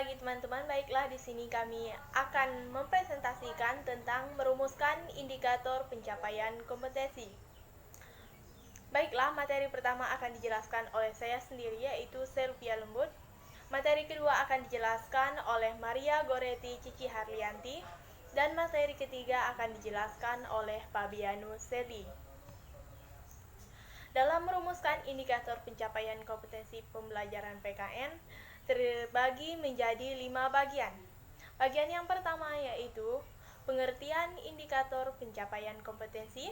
pagi teman-teman, baiklah di sini kami akan mempresentasikan tentang merumuskan indikator pencapaian kompetensi. Baiklah, materi pertama akan dijelaskan oleh saya sendiri yaitu Selvia Lembut. Materi kedua akan dijelaskan oleh Maria Goretti Cici Harlianti dan materi ketiga akan dijelaskan oleh Fabianus Sedi. Dalam merumuskan indikator pencapaian kompetensi pembelajaran PKN terbagi menjadi 5 bagian. Bagian yang pertama yaitu pengertian indikator pencapaian kompetensi.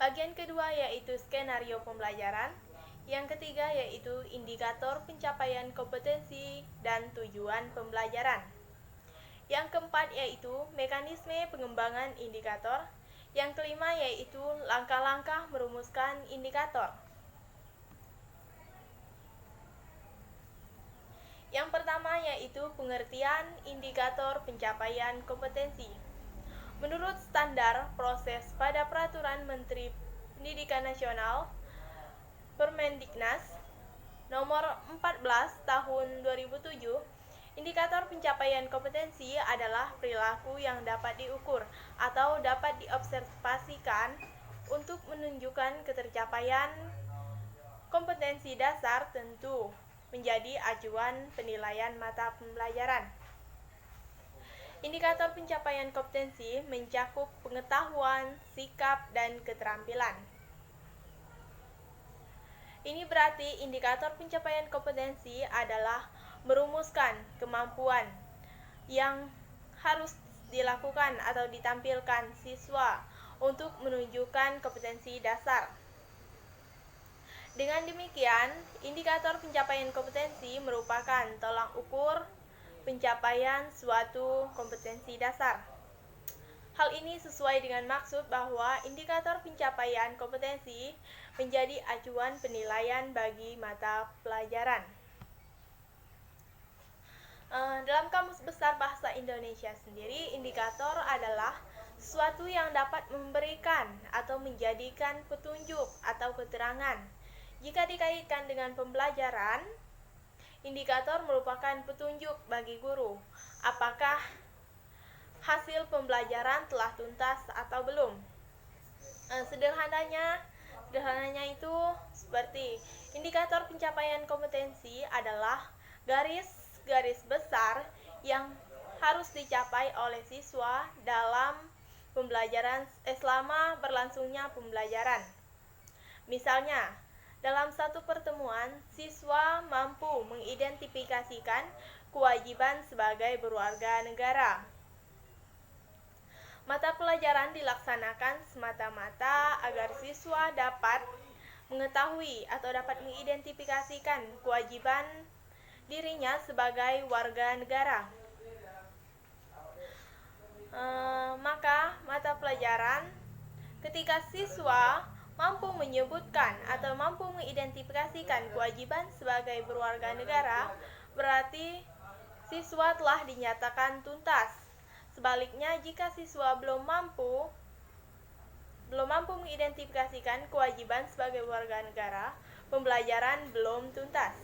Bagian kedua yaitu skenario pembelajaran. Yang ketiga yaitu indikator pencapaian kompetensi dan tujuan pembelajaran. Yang keempat yaitu mekanisme pengembangan indikator. Yang kelima yaitu langkah-langkah merumuskan indikator. Yang pertama yaitu pengertian indikator pencapaian kompetensi. Menurut standar proses pada Peraturan Menteri Pendidikan Nasional Permendiknas nomor 14 tahun 2007, indikator pencapaian kompetensi adalah perilaku yang dapat diukur atau dapat diobservasikan untuk menunjukkan ketercapaian kompetensi dasar tentu menjadi acuan penilaian mata pembelajaran. Indikator pencapaian kompetensi mencakup pengetahuan, sikap, dan keterampilan. Ini berarti indikator pencapaian kompetensi adalah merumuskan kemampuan yang harus dilakukan atau ditampilkan siswa untuk menunjukkan kompetensi dasar. Dengan demikian, indikator pencapaian kompetensi merupakan tolak ukur pencapaian suatu kompetensi dasar. Hal ini sesuai dengan maksud bahwa indikator pencapaian kompetensi menjadi acuan penilaian bagi mata pelajaran. Dalam Kamus Besar Bahasa Indonesia sendiri, indikator adalah sesuatu yang dapat memberikan atau menjadikan petunjuk atau keterangan. Jika dikaitkan dengan pembelajaran, indikator merupakan petunjuk bagi guru apakah hasil pembelajaran telah tuntas atau belum. Sederhananya itu seperti indikator pencapaian kompetensi adalah garis besar yang harus dicapai oleh siswa dalam pembelajaran selama berlangsungnya pembelajaran. Misalnya, dalam satu pertemuan, siswa mampu mengidentifikasikan kewajiban sebagai berwarga negara. Mata pelajaran dilaksanakan semata-mata agar siswa dapat mengetahui atau dapat mengidentifikasikan kewajiban dirinya sebagai warga negara. Maka mata pelajaran ketika siswa mampu menyebutkan atau mampu mengidentifikasikan kewajiban sebagai berwarga negara, berarti siswa telah dinyatakan tuntas. Sebaliknya, jika siswa belum mampu mengidentifikasikan kewajiban sebagai warga negara, pembelajaran belum tuntas.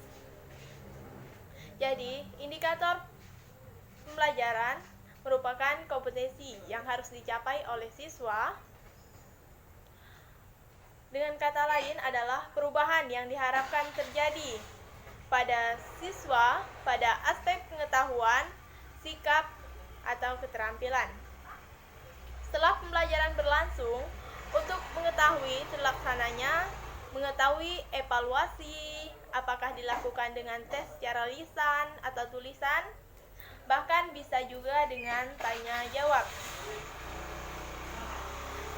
Jadi, indikator pembelajaran merupakan kompetensi yang harus dicapai oleh siswa. Dengan kata lain adalah perubahan yang diharapkan terjadi pada siswa pada aspek pengetahuan, sikap, atau keterampilan. Setelah pembelajaran berlangsung, untuk mengetahui evaluasi apakah dilakukan dengan tes secara lisan atau tulisan, bahkan bisa juga dengan tanya jawab.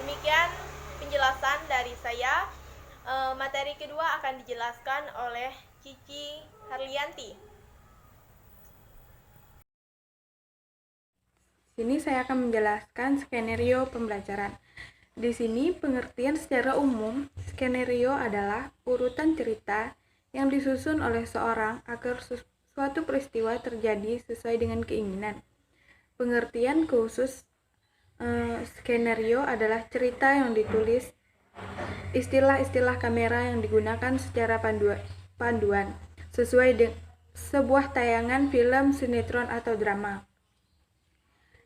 Demikian penjelasan dari saya. Materi kedua akan dijelaskan oleh Cici Harlianti. Sini saya akan menjelaskan skenario pembelajaran. Di sini pengertian secara umum, skenario adalah urutan cerita yang disusun oleh seorang agar suatu peristiwa terjadi sesuai dengan keinginan. Pengertian khusus skenario adalah cerita yang ditulis, istilah-istilah kamera yang digunakan secara panduan sesuai sebuah tayangan film, sinetron, atau drama.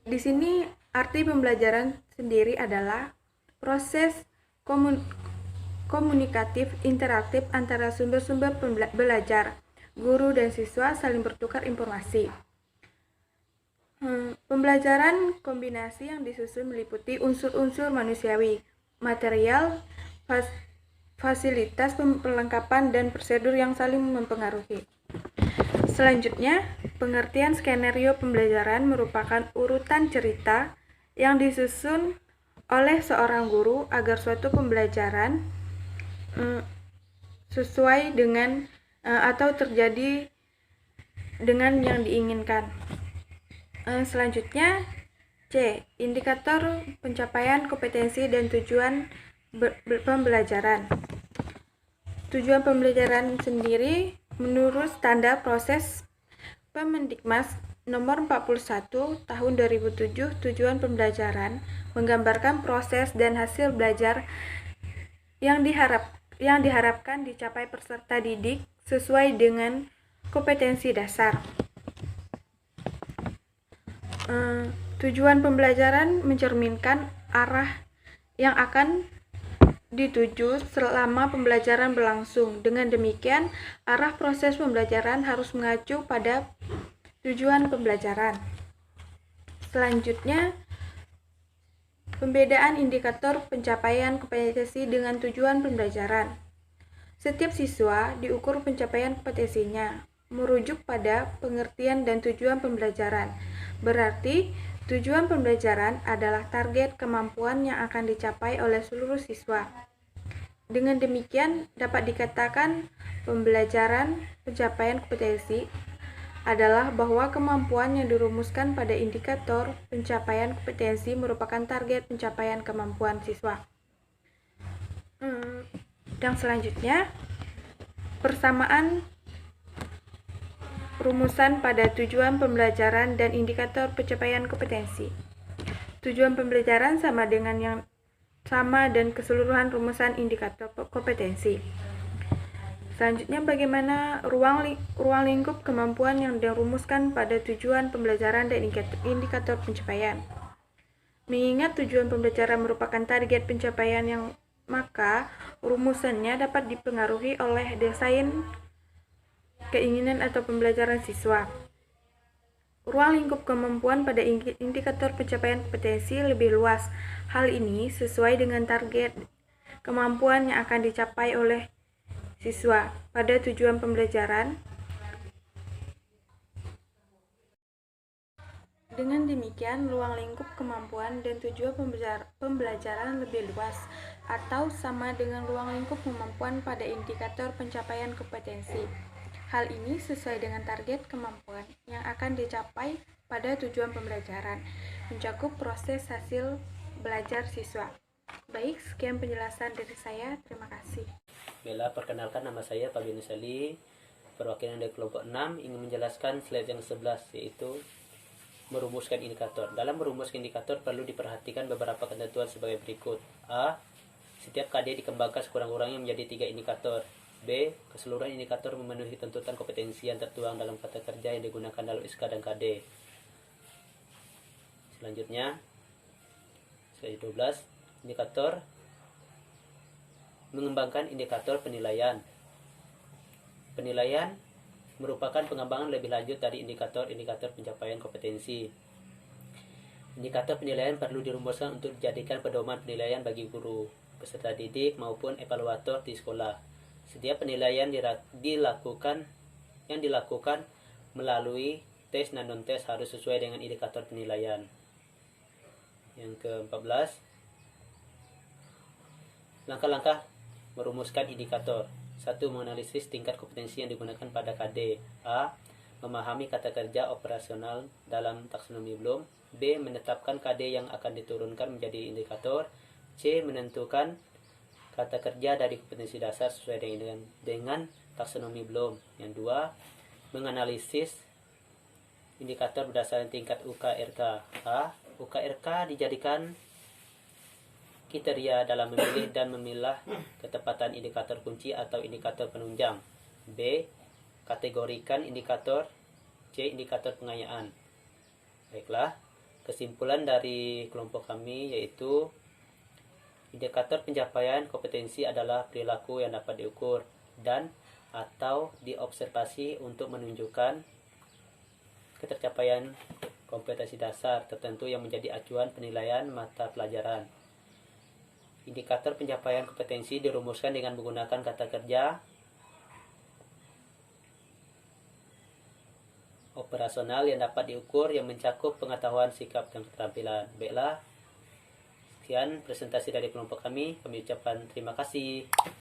Di sini arti pembelajaran sendiri adalah proses komunikatif interaktif antara sumber-sumber belajar, guru dan siswa saling bertukar informasi. Pembelajaran kombinasi yang disusun meliputi unsur-unsur manusiawi, material, fasilitas perlengkapan, dan prosedur yang saling mempengaruhi. Selanjutnya, pengertian skenario pembelajaran merupakan urutan cerita yang disusun oleh seorang guru agar suatu pembelajaran sesuai dengan atau terjadi dengan yang diinginkan. Selanjutnya, C. Indikator pencapaian kompetensi dan tujuan pembelajaran. Tujuan pembelajaran sendiri menurut standar proses Permendikmas nomor 41 tahun 2007, tujuan pembelajaran menggambarkan proses dan hasil belajar yang diharapkan dicapai peserta didik sesuai dengan kompetensi dasar. Tujuan pembelajaran mencerminkan arah yang akan dituju selama pembelajaran berlangsung. Dengan demikian, arah proses pembelajaran harus mengacu pada tujuan pembelajaran. Selanjutnya, pembedaan indikator pencapaian kompetensi dengan tujuan pembelajaran. Setiap siswa diukur pencapaian kompetensinya merujuk pada pengertian dan tujuan pembelajaran. Berarti, tujuan pembelajaran adalah target kemampuan yang akan dicapai oleh seluruh siswa. Dengan demikian, dapat dikatakan pembelajaran pencapaian kompetensi adalah bahwa kemampuan yang dirumuskan pada indikator pencapaian kompetensi merupakan target pencapaian kemampuan siswa. Yang selanjutnya, persamaan rumusan pada tujuan pembelajaran dan indikator pencapaian kompetensi. Tujuan pembelajaran sama dan keseluruhan rumusan indikator kompetensi. Selanjutnya, bagaimana ruang lingkup kemampuan yang dirumuskan pada tujuan pembelajaran dan indikator pencapaian. Mengingat tujuan pembelajaran merupakan target pencapaian maka rumusannya dapat dipengaruhi oleh desain, keinginan atau pembelajaran siswa. Ruang lingkup kemampuan pada indikator pencapaian kompetensi lebih luas. Hal ini sesuai dengan target kemampuan yang akan dicapai oleh siswa pada tujuan pembelajaran. Dengan demikian, ruang lingkup kemampuan dan tujuan pembelajaran lebih luas atau sama dengan ruang lingkup kemampuan pada indikator pencapaian kompetensi. Hal ini sesuai dengan target kemampuan yang akan dicapai pada tujuan pembelajaran, mencakup proses hasil belajar siswa. Baik, sekian penjelasan dari saya. Terima kasih. Bella, perkenalkan, nama saya Fabianus Ali, perwakilan dari kelompok 6, ingin menjelaskan slide yang 11, yaitu merumuskan indikator. Dalam merumuskan indikator perlu diperhatikan beberapa ketentuan sebagai berikut. A. Setiap KD dikembangkan sekurang-kurangnya menjadi 3 indikator. B. Keseluruhan indikator memenuhi tuntutan kompetensi yang tertuang dalam kata kerja yang digunakan dalam SK dan KD. Selanjutnya, slide 12, indikator mengembangkan indikator penilaian. Penilaian merupakan pengembangan lebih lanjut dari indikator-indikator pencapaian kompetensi. Indikator penilaian perlu dirumuskan untuk dijadikan pedoman penilaian bagi guru, peserta didik maupun evaluator di sekolah. Setiap penilaian yang dilakukan melalui tes dan non-tes harus sesuai dengan indikator penilaian. Yang ke-14, langkah-langkah merumuskan indikator. 1. Menganalisis tingkat kompetensi yang digunakan pada KD. A. Memahami kata kerja operasional dalam taksonomi Bloom. B. Menetapkan KD yang akan diturunkan menjadi indikator. C. Menentukan kata kerja dari kompetensi dasar sesuai dengan taksonomi Bloom. Yang 2. Menganalisis indikator berdasarkan tingkat UKRK. A. UKRK dijadikan kriteria dalam memilih dan memilah ketepatan indikator kunci atau indikator penunjang. B. Kategorikan indikator. C. Indikator pengayaan. Baiklah, kesimpulan dari kelompok kami yaitu indikator pencapaian kompetensi adalah perilaku yang dapat diukur dan atau diobservasi untuk menunjukkan ketercapaian kompetensi dasar tertentu yang menjadi acuan penilaian mata pelajaran. Indikator pencapaian kompetensi dirumuskan dengan menggunakan kata kerja operasional yang dapat diukur yang mencakup pengetahuan, sikap, dan keterampilan. Baiklah, sekian presentasi dari kelompok kami. Kami ucapkan terima kasih.